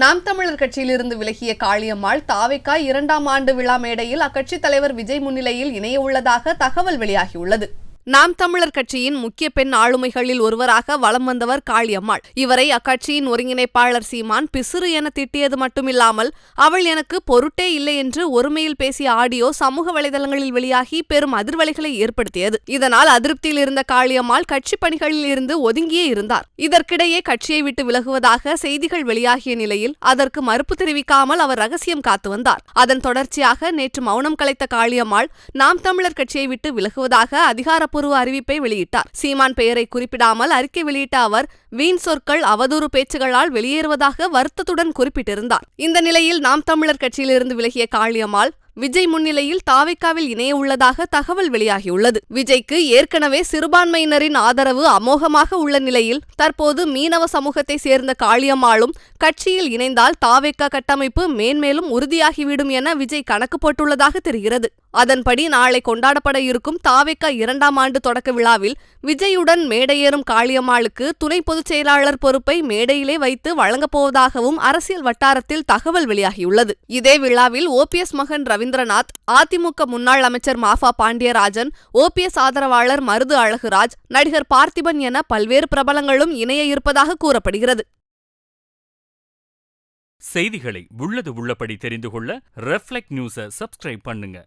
நாம் தமிழர் கட்சியிலிருந்து விலகிய காளியம்மாள் தாவேகா 2ஆம் ஆண்டு விழா மேடையில் அக்கட்சித் தலைவர் விஜய் முன்னிலையில் இணைய உள்ளதாக தகவல் வெளியாகியுள்ளது. நாம் தமிழர் கட்சியின் முக்கிய பெண் ஆளுமைகளில் ஒருவராக வலம் வந்தவர் காளியம்மாள். இவரை அக்கட்சியின் ஒருங்கிணைப்பாளர் சீமான் பிசிறு என திட்டியது மட்டுமில்லாமல் அவள் எனக்கு பொருட்டே இல்லை என்று ஒருமையில் பேசிய ஆடியோ சமூக வலைதளங்களில் வெளியாகி பெரும் அதிர்வலைகளை ஏற்படுத்தியது. இதனால் அதிருப்தியில் இருந்த காளியம்மாள் கட்சி பணிகளில் இருந்து ஒதுங்கியே இருந்தார். இதற்கிடையே கட்சியை விட்டு விலகுவதாக செய்திகள் வெளியாகிய நிலையில் அதற்கு மறுப்பு தெரிவிக்காமல் அவர் ரகசியம் காத்து வந்தார். அதன் தொடர்ச்சியாக நேற்று மௌனம் கலைத்த காளியம்மாள் நாம் தமிழர் கட்சியை விட்டு விலகுவதாக அதிகாரப்பூர்வ அறிவிப்பை வெளியிட்டார். சீமான் பெயரை குறிப்பிடாமல் அறிக்கை வெளியிட்ட அவர் வீண் சொற்கள், அவதூறு பேச்சுகளால் வெளியேறுவதாக வருத்தத்துடன் குறிப்பிட்டிருந்தார். இந்த நிலையில் நாம் தமிழர் கட்சியிலிருந்து விலகிய காளியம்மாள் விஜய் முன்னிலையில் தாவேகாவில் இணைய உள்ளதாக தகவல் வெளியாகியுள்ளது. விஜய்க்கு ஏற்கனவே சிறுபான்மையினரின் ஆதரவு அமோகமாக உள்ள நிலையில் தற்போது மீனவ சமூகத்தை சேர்ந்த காளியம்மாளும் கட்சியில் இணைந்தால் தாவேகா கட்டமைப்பு மேன்மேலும் உறுதியாகிவிடும் என விஜய் கணக்கு போட்டுள்ளதாக தெரிகிறது. அதன்படி நாளை கொண்டாடப்பட இருக்கும் தாவேகா 2ஆம் ஆண்டு தொடக்க விழாவில் விஜயுடன் மேடையேறும் காளியம்மாளுக்கு துணை பொதுச் செயலாளர் பொறுப்பை மேடையிலே வைத்து வழங்கப்போவதாகவும் அரசியல் வட்டாரத்தில் தகவல் வெளியாகியுள்ளது. இதே விழாவில் ஓபிஎஸ் மகன் ரவீந்திரநாத், அதிமுக முன்னாள் அமைச்சர் மாஃபா பாண்டியராஜன், ஓபிஎஸ் ஆதரவாளர் மருது அழகுராஜ், நடிகர் பார்த்திபன் என பல்வேறு பிரபலங்களும் இணைய இருப்பதாக கூறப்படுகிறது. செய்திகளை உள்ளது உள்ளபடி தெரிந்து கொள்ள ரெஃப்ளெக்ட் நியூஸை சப்ஸ்கிரைப் பண்ணுங்க.